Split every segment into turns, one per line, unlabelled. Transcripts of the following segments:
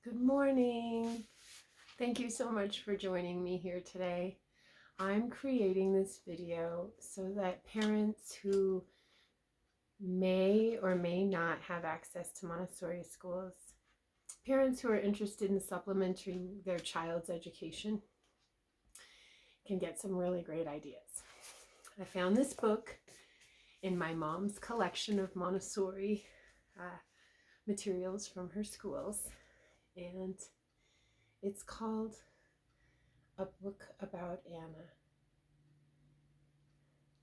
Good morning. Thank you so much for joining me here today. I'm creating this video so that parents who may or may not have access to Montessori schools, parents who are interested in supplementing their child's education, can get some really great ideas. I found this book in my mom's collection of Montessori materials from her schools, and it's called A Book About Anna.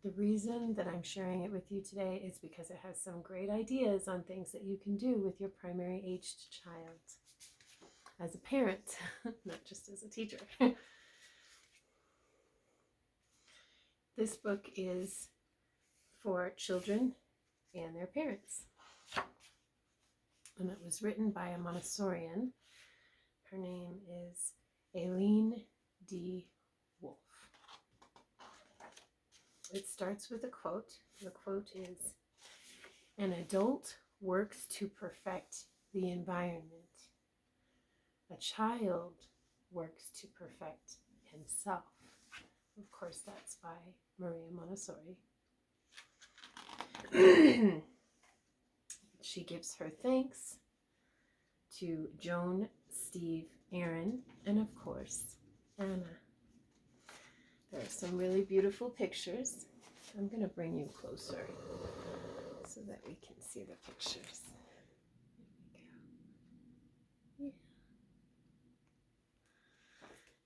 The reason that I'm sharing it with you today is because it has some great ideas on things that you can do with your primary aged child as a parent, not just as a teacher. This book is for children and their parents, and it was written by a Montessorian. Her name is Aline Wolf. It starts with a quote. The quote is, "An adult works to perfect the environment. A child works to perfect himself." Of course, that's by Maria Montessori. She gives her thanks to Joan, Steve, Aaron, and of course, Anna. There are some really beautiful pictures. I'm going to bring you closer so that we can see the pictures. Here we go.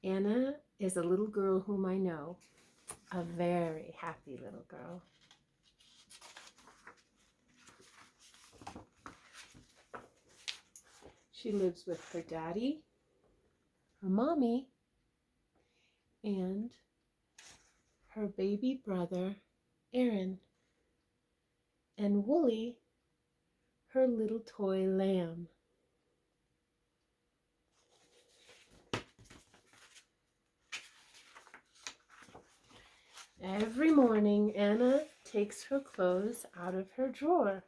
Yeah. Anna is a little girl whom I know, a very happy little girl. She lives with her daddy, her mommy, and her baby brother, Aaron, and Wooly, her little toy lamb. Every morning, Anna takes her clothes out of her drawer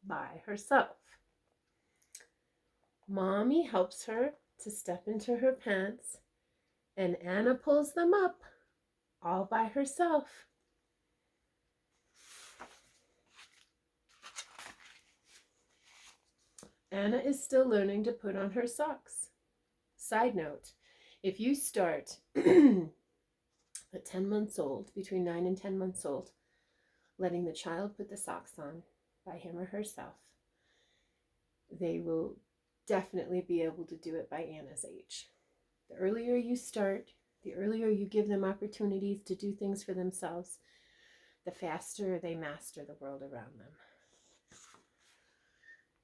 by herself. Mommy helps her to step into her pants, and Anna pulls them up all by herself. Anna is still learning to put on her socks. Side note, if you start at 10 months old, between 9 and 10 months old, letting the child put the socks on by him or herself, they will definitely be able to do it by Anna's age. The earlier you start, the earlier you give them opportunities to do things for themselves, the faster they master the world around them.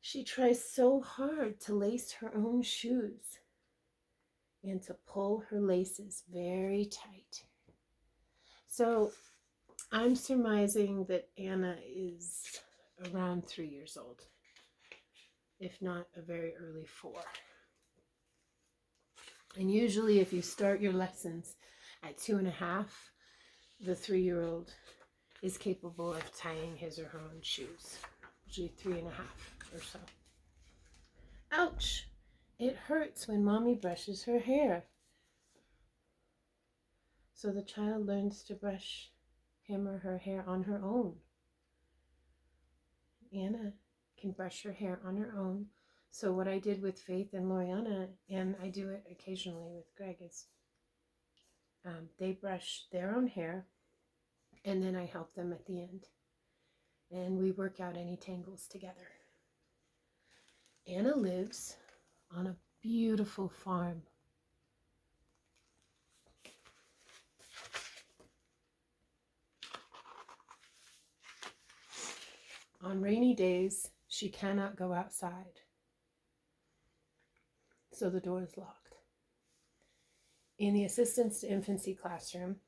She tries so hard to lace her own shoes and to pull her laces very tight. So I'm surmising that Anna is around 3 years old, if not a very early 4. And usually if you start your lessons at 2.5, the 3-year-old is capable of tying his or her own shoes, usually 3.5 or so. Ouch! It hurts when mommy brushes her hair. So the child learns to brush him or her hair on her own. Anna can brush her hair on her own. So what I did with Faith and Loriana, and I do it occasionally with Greg, is they brush their own hair, and then I help them at the end. And we work out any tangles together. Anna lives on a beautiful farm. On rainy days, she cannot go outside, so the door is locked. In the Assistance to Infancy classroom,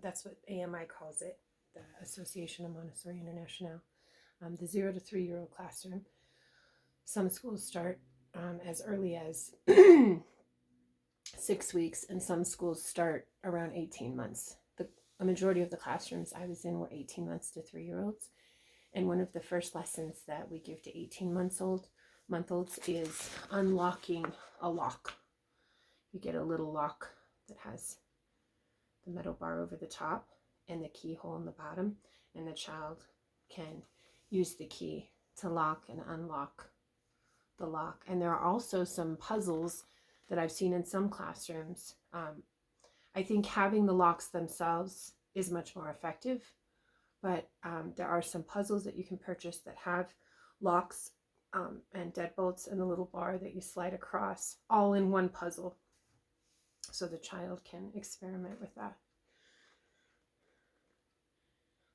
that's what AMI calls it, the Association of Montessori International, the 0 to 3-year-old classroom. Some schools start as early as 6 weeks, and some schools start around 18 months. A majority of the classrooms I was in were 18 months to 3-year-olds. And one of the first lessons that we give to 18 months old month-olds is unlocking a lock. You get a little lock that has the metal bar over the top and the keyhole in the bottom, and the child can use the key to lock and unlock the lock. And there are also some puzzles that I've seen in some classrooms. I think having the locks themselves is much more effective, but there are some puzzles that you can purchase that have locks and deadbolts and a little bar that you slide across, all in one puzzle, so the child can experiment with that.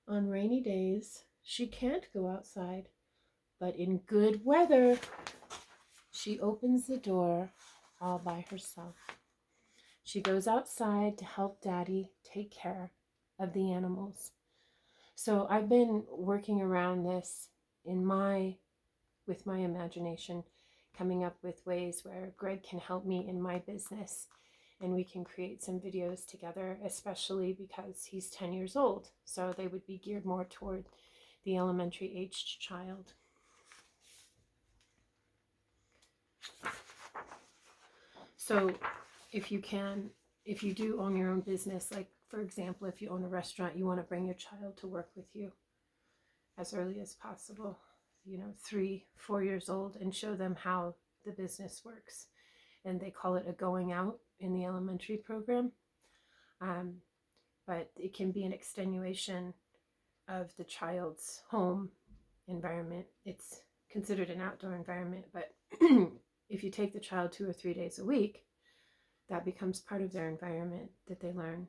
On rainy days, she can't go outside, but in good weather, she opens the door all by herself. She goes outside to help Daddy take care of the animals. So I've been working around this with my imagination, coming up with ways where Greg can help me in my business, and we can create some videos together, especially because he's 10 years old. So they would be geared more toward the elementary aged child. So if you do own your own business, like for example, if you own a restaurant, you want to bring your child to work with you as early as possible, 3-4 years old, and show them how the business works. And they call it a going out in the elementary program. But it can be an extenuation of the child's home environment. It's considered an outdoor environment, but if you take the child 2 or 3 days a week, that becomes part of their environment that they learn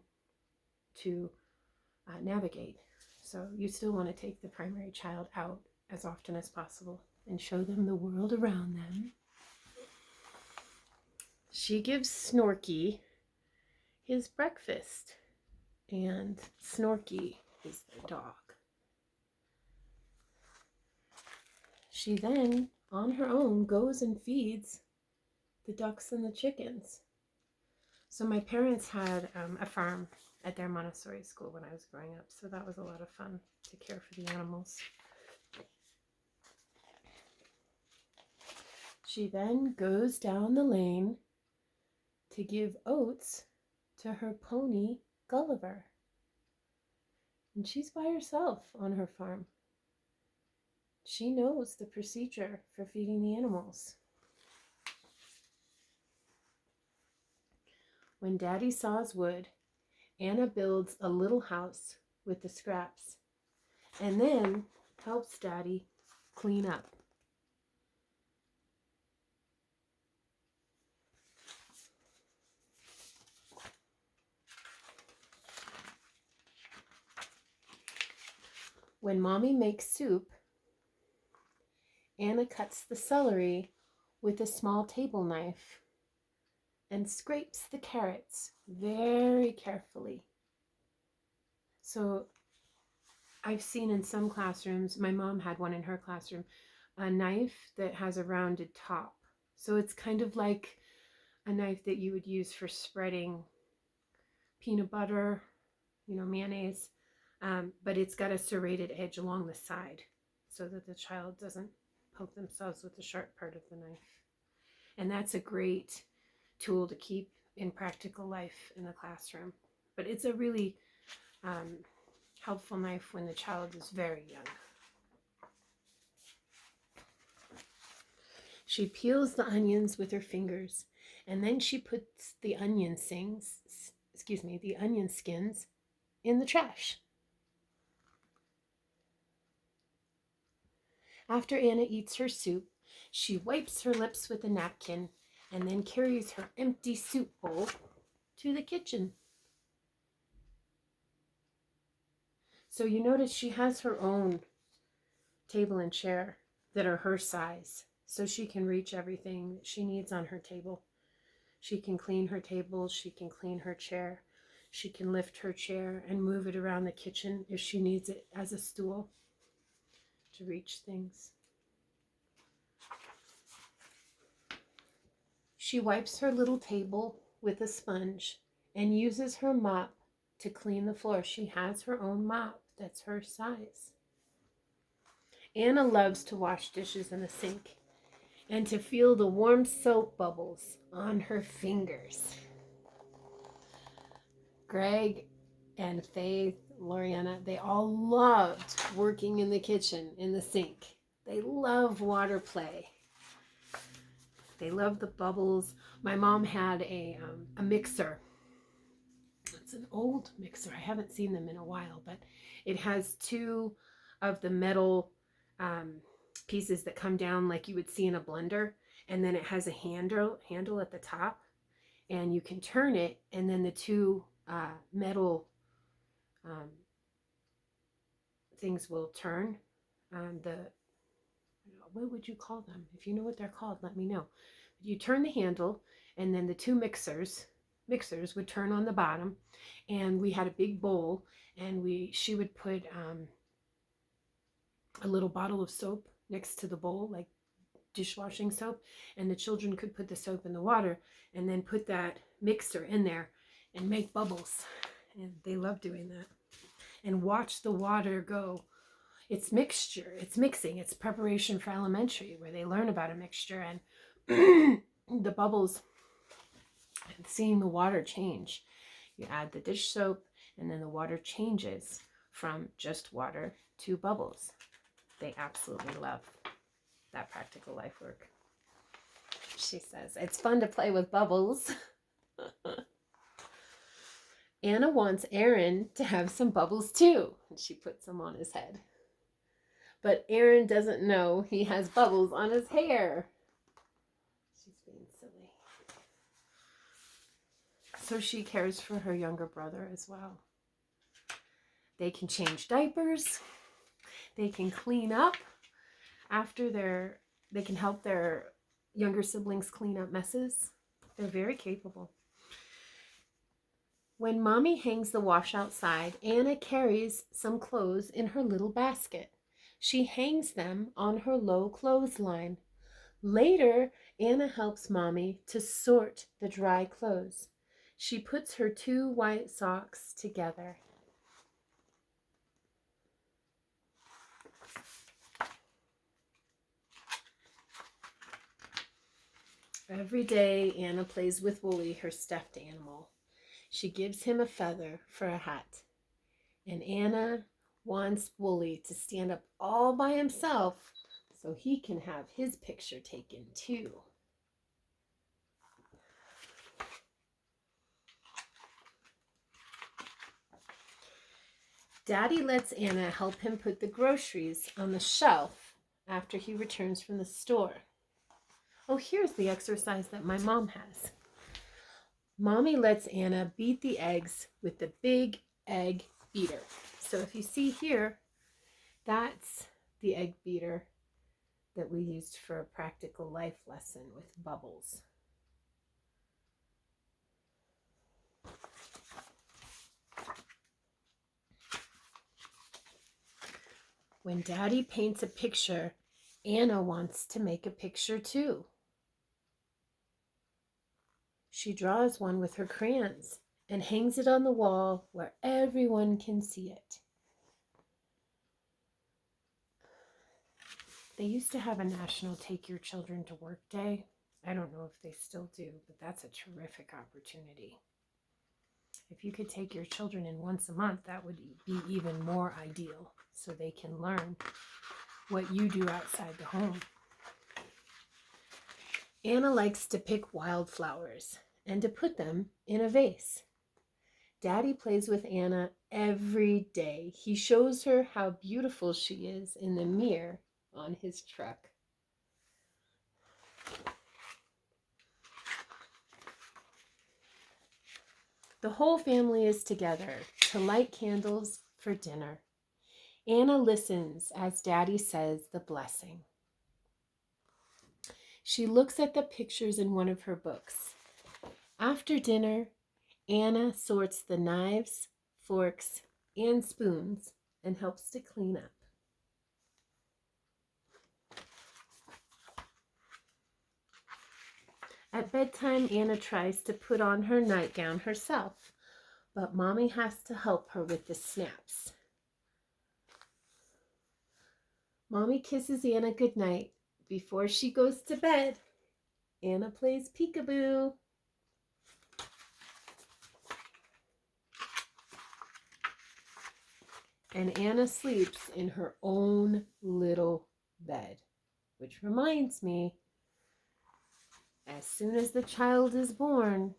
to navigate. So you still want to take the primary child out as often as possible and show them the world around them. She gives Snorky his breakfast, and Snorky is the dog. She then, on her own, goes and feeds the ducks and the chickens. So my parents had a farm at their Montessori school when I was growing up, so that was a lot of fun to care for the animals. She then goes down the lane to give oats to her pony, Gulliver. And she's by herself on her farm. She knows the procedure for feeding the animals. When Daddy saws wood, Anna builds a little house with the scraps and then helps Daddy clean up. When Mommy makes soup, Anna cuts the celery with a small table knife and scrapes the carrots very carefully. So I've seen in some classrooms, my mom had one in her classroom, a knife that has a rounded top. So it's kind of like a knife that you would use for spreading peanut butter, mayonnaise, but it's got a serrated edge along the side so that the child doesn't poke themselves with the sharp part of the knife. And that's a great tool to keep in practical life in the classroom. But it's a really helpful knife when the child is very young. She peels the onions with her fingers, and then she puts the onion skins in the trash. After Anna eats her soup, she wipes her lips with a napkin and then carries her empty soup bowl to the kitchen. So you notice she has her own table and chair that are her size, so she can reach everything that she needs on her table. She can clean her table, she can clean her chair, she can lift her chair and move it around the kitchen if she needs it as a stool to reach things. She wipes her little table with a sponge and uses her mop to clean the floor. She has her own mop that's her size. Anna loves to wash dishes in the sink, and to feel the warm soap bubbles on her fingers. Greg and Faith, Loriana, they all loved working in the kitchen, in the sink. They love water play. They love the bubbles. My mom had a mixer. It's an old mixer. I haven't seen them in a while, but it has two of the metal pieces that come down like you would see in a blender, and then it has a handle at the top, and you can turn it, and then the two metal things will turn. What would you call them? If you know what they're called, let me know. You turn the handle, and then the two mixers would turn on the bottom, and we had a big bowl, and she would put a little bottle of soap next to the bowl, like dishwashing soap, and the children could put the soap in the water and then put that mixer in there and make bubbles. And they love doing that. And watch the water go. It's mixture, it's mixing, it's preparation for elementary, where they learn about a mixture, and the bubbles, and seeing the water change. You add the dish soap, and then the water changes from just water to bubbles. They absolutely love that practical life work. She says, it's fun to play with bubbles. Anna wants Aaron to have some bubbles too. And she puts them on his head. But Aaron doesn't know he has bubbles on his hair. She's being silly. So she cares for her younger brother as well. They can change diapers. They can clean up after they can help their younger siblings clean up messes. They're very capable. When Mommy hangs the wash outside, Anna carries some clothes in her little basket. She hangs them on her low clothesline. Later, Anna helps Mommy to sort the dry clothes. She puts her two white socks together. Every day, Anna plays with Wooly, her stuffed animal. She gives him a feather for a hat. And Anna wants Wooly to stand up all by himself so he can have his picture taken too. Daddy lets Anna help him put the groceries on the shelf after he returns from the store. Oh, here's the exercise that my mom has. Mommy lets Anna beat the eggs with the big egg beater. So if you see here, that's the egg beater that we used for a practical life lesson with bubbles. When Daddy paints a picture, Anna wants to make a picture too. She draws one with her crayons and hangs it on the wall where everyone can see it. They used to have a national Take Your Children to Work Day. I don't know if they still do, but that's a terrific opportunity. If you could take your children in once a month, that would be even more ideal, so they can learn what you do outside the home. Anna likes to pick wildflowers and to put them in a vase. Daddy plays with Anna every day. He shows her how beautiful she is in the mirror on his truck. The whole family is together to light candles for dinner. Anna listens as Daddy says the blessing. She looks at the pictures in one of her books. After dinner, Anna sorts the knives, forks, and spoons and helps to clean up. At bedtime, Anna tries to put on her nightgown herself, but Mommy has to help her with the snaps. Mommy kisses Anna goodnight, before she goes to bed, Anna plays peekaboo. And Anna sleeps in her own little bed, which reminds me, as soon as the child is born,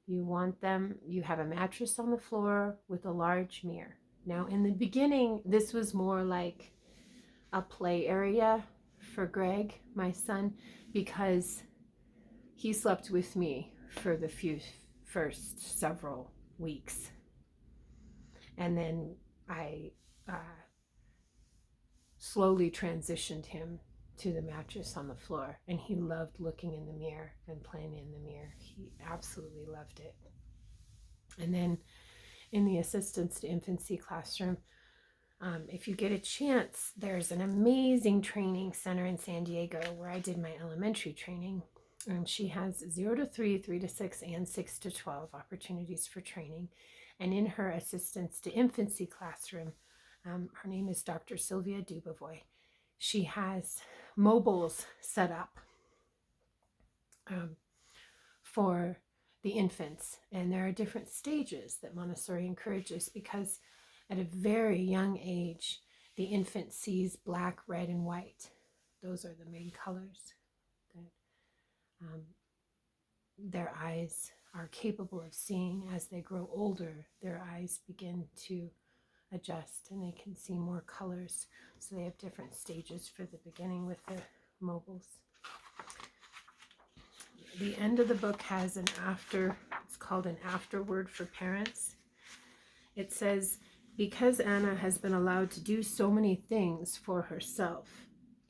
you have a mattress on the floor with a large mirror. Now, in the beginning, this was more like a play area for Greg, my son, because he slept with me for the first several weeks. And then I slowly transitioned him to the mattress on the floor, and he loved looking in the mirror and playing in the mirror. He absolutely loved it. And then in the Assistance to Infancy classroom, if you get a chance, there's an amazing training center in San Diego where I did my elementary training. And she has 0 to 3, 3 to 6, and 6 to 12 opportunities for training. And in her Assistance to Infancy classroom, her name is Dr. Sylvia Dubovoy. She has mobiles set up for the infants. And there are different stages that Montessori encourages, because at a very young age, the infant sees black, red, and white. Those are the main colors that their eyes are capable of seeing. As they grow older, their eyes begin to adjust and they can see more colors. So they have different stages for the beginning with the mobiles. The end of the book has it's called an afterword for parents. It says, because Anna has been allowed to do so many things for herself,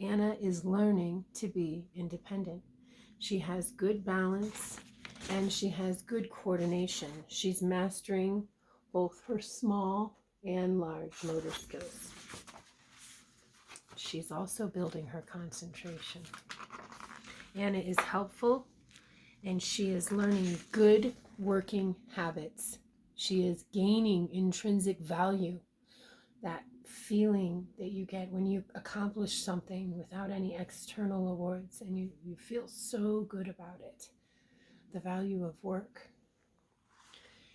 Anna is learning to be independent. She has good balance and she has good coordination. She's mastering both her small and large motor skills. She's also building her concentration. Anna is helpful and she is learning good working habits. She is gaining intrinsic value, that feeling that you get when you accomplish something without any external awards, and you feel so good about it. The value of work.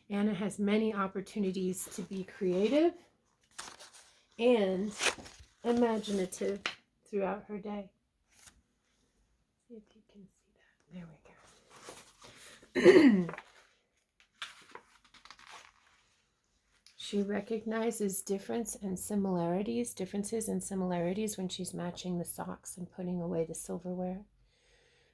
Anna has many opportunities to be creative and imaginative throughout her day. See if you can see that. There we go. She recognizes differences and similarities when she's matching the socks and putting away the silverware,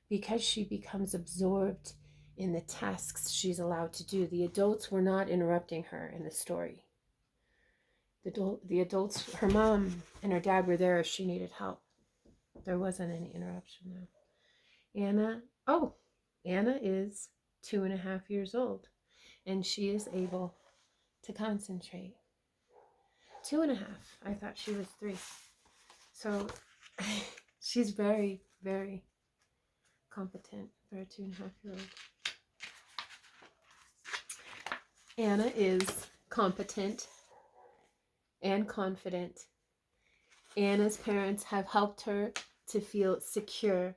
because she becomes absorbed in the tasks she's allowed to do. The adults were not interrupting her in the story. The adults, her mom and her dad, were there if she needed help. There wasn't any interruption there. Anna is 2.5 years old, and she is able to concentrate. 2.5. I thought she was 3. So she's very, very competent for a 2.5-year-old. Anna is competent and confident. Anna's parents have helped her to feel secure,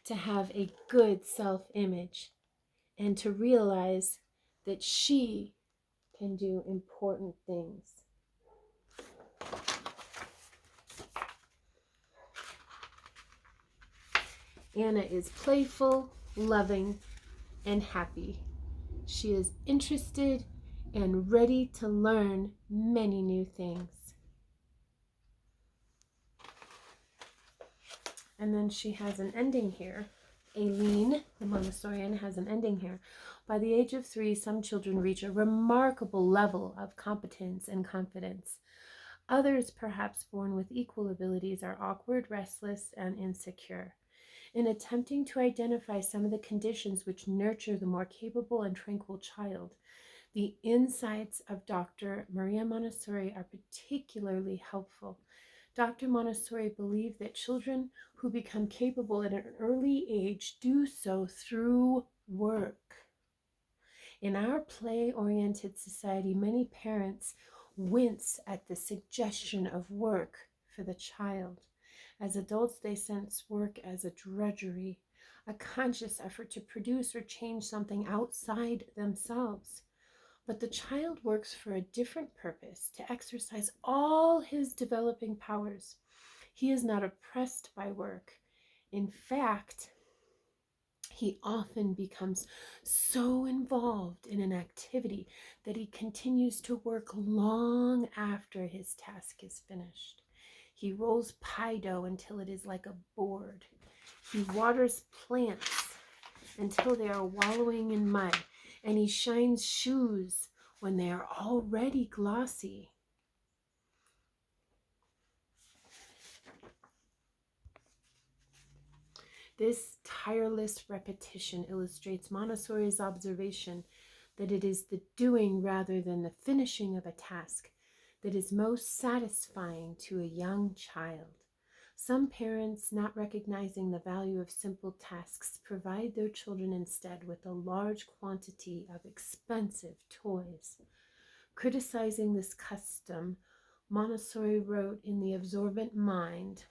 to have a good self-image, and to realize that she can do important things. Anna is playful, loving, and happy. She is interested and ready to learn many new things. And then she has an ending here. Aline, the Montessorian, has an ending here. By the age of 3, some children reach a remarkable level of competence and confidence. Others, perhaps born with equal abilities, are awkward, restless, and insecure. In attempting to identify some of the conditions which nurture the more capable and tranquil child, the insights of Dr. Maria Montessori are particularly helpful. Dr. Montessori believed that children who become capable at an early age do so through work. In our play-oriented society, many parents wince at the suggestion of work for the child. As adults, they sense work as a drudgery, a conscious effort to produce or change something outside themselves. But the child works for a different purpose, to exercise all his developing powers. He is not oppressed by work. In fact, he often becomes so involved in an activity that he continues to work long after his task is finished. He rolls pie dough until it is like a board. He waters plants until they are wallowing in mud, and he shines shoes when they are already glossy. This tireless repetition illustrates Montessori's observation that it is the doing rather than the finishing of a task that is most satisfying to a young child. Some parents, not recognizing the value of simple tasks, provide their children instead with a large quantity of expensive toys. Criticizing this custom, Montessori wrote in The Absorbent Mind,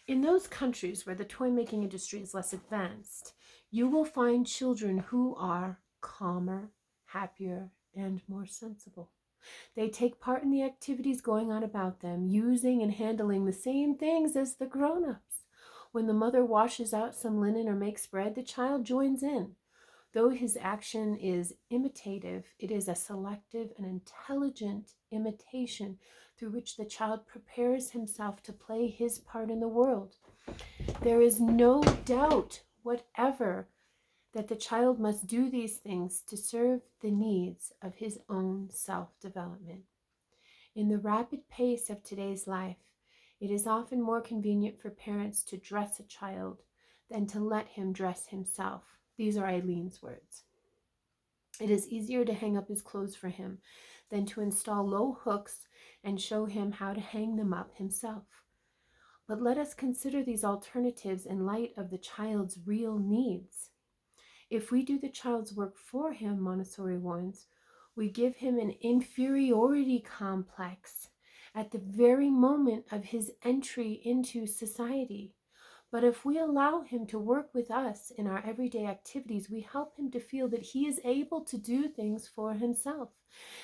"In those countries where the toy-making industry is less advanced, you will find children who are calmer, happier, and more sensible. They take part in the activities going on about them, using and handling the same things as the grown-ups. When the mother washes out some linen or makes bread, the child joins in. Though his action is imitative, it is a selective and intelligent imitation through which the child prepares himself to play his part in the world. There is no doubt whatever that the child must do these things to serve the needs of his own self-development. In the rapid pace of today's life, it is often more convenient for parents to dress a child than to let him dress himself." These are Aline's words. "It is easier to hang up his clothes for him than to install low hooks and show him how to hang them up himself. But let us consider these alternatives in light of the child's real needs. If we do the child's work for him," Montessori warns, "we give him an inferiority complex at the very moment of his entry into society. But if we allow him to work with us in our everyday activities, we help him to feel that he is able to do things for himself.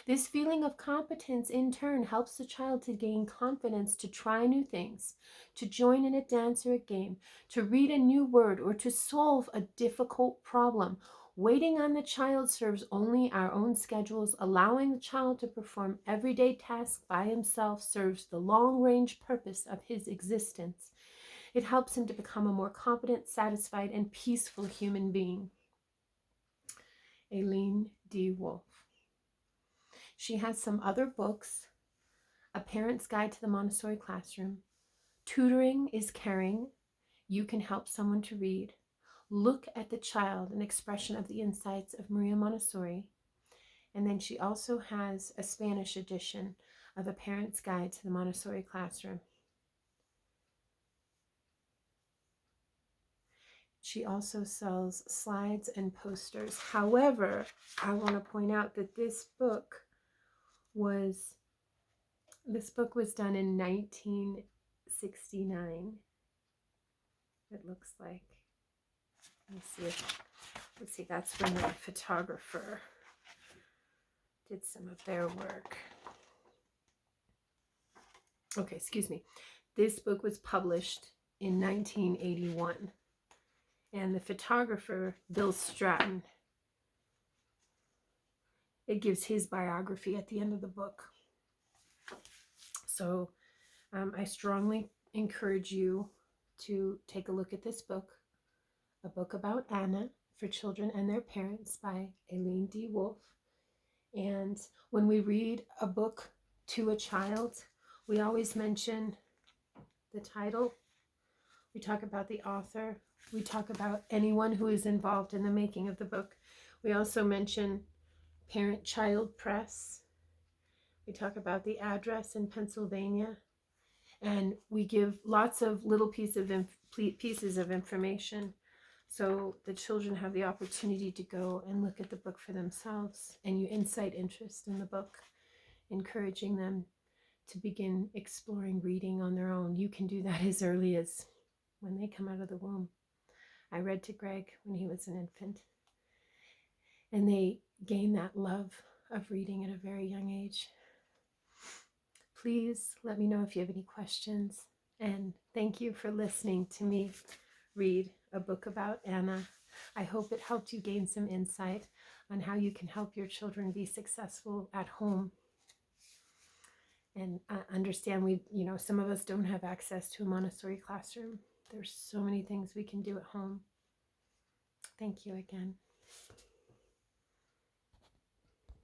This feeling of competence in turn helps the child to gain confidence to try new things, to join in a dance or a game, to read a new word, or to solve a difficult problem. Waiting on the child serves only our own schedules. Allowing the child to perform everyday tasks by himself serves the long-range purpose of his existence. It helps him to become a more competent, satisfied, and peaceful human being." Aline Wolf. She has some other books: A Parent's Guide to the Montessori Classroom, Tutoring is Caring, You Can Help Someone to Read, Look at the Child, an Expression of the Insights of Maria Montessori. And then she also has a Spanish edition of A Parent's Guide to the Montessori Classroom. She also sells slides and posters. However, I want to point out that this book was done in 1969. It looks like. Let's see, that's when the photographer did some of their work. Okay, excuse me. This book was published in 1981. And the photographer, Bill Stratton, it gives his biography at the end of the book. So I strongly encourage you to take a look at this book, A Book About Anna for Children and Their Parents by Aline Wolf. And when we read a book to a child, we always mention the title. We talk about the author. We talk about anyone who is involved in the making of the book. We also mention Parent-Child Press. We talk about the address in Pennsylvania. And we give lots of little pieces of information so the children have the opportunity to go and look at the book for themselves. And you incite interest in the book, encouraging them to begin exploring reading on their own. You can do that as early as when they come out of the womb. I read to Greg when he was an infant, and they gain that love of reading at a very young age. Please let me know if you have any questions, and thank you for listening to me read a book about Anna. I hope it helped you gain some insight on how you can help your children be successful at home. And understand some of us don't have access to a Montessori classroom. There's so many things we can do at home. Thank you again.